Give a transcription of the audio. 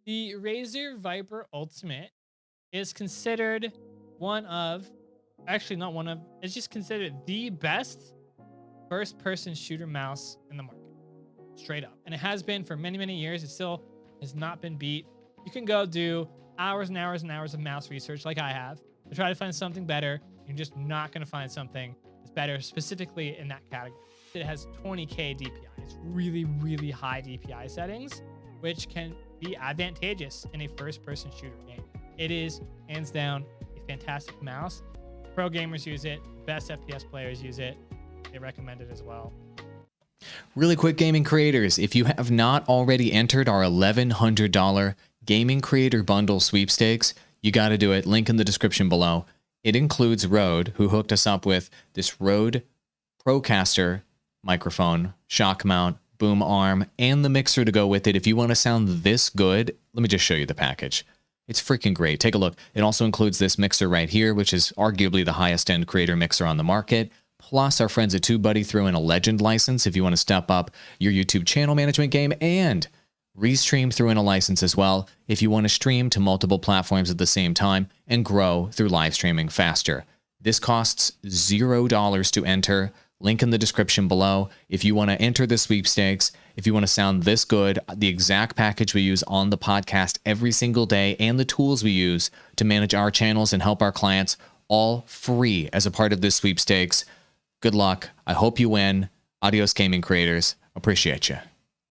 The Razer Viper Ultimate is considered one of, actually not one of, it's just considered the best first person shooter mouse in the market. Straight up. And it has been for many, many years. It still has not been beat. You can go do hours and hours and hours of mouse research like I have to try to find something better. You're just not going to find something that's better specifically in that category. It has 20K DPI. It's really, really high DPI settings, which can be advantageous in a first-person shooter game. It is, hands down, a fantastic mouse. Pro gamers use it. Best FPS players use it. They recommend it as well. Really quick, gaming creators, if you have not already entered our $1,100 Gaming Creator Bundle sweepstakes, you got to do it. Link in the description below. It includes Rode, who hooked us up with this Rode Procaster microphone, shock mount, boom arm, and the mixer to go with it. If you want to sound this good, let me just show you the package. It's freaking great. Take a look. It also includes this mixer right here, which is arguably the highest end creator mixer on the market. Plus, our friends at TubeBuddy threw in a Legend license if you want to step up your YouTube channel management game, and Restream threw in a license as well if you want to stream to multiple platforms at the same time and grow through live streaming faster. This costs $0 to enter. Link in the description below. If you want to enter the sweepstakes, if you want to sound this good, the exact package we use on the podcast every single day, and the tools we use to manage our channels and help our clients, all free as a part of this sweepstakes. Good luck. I hope you win. Adios, gaming creators. Appreciate you.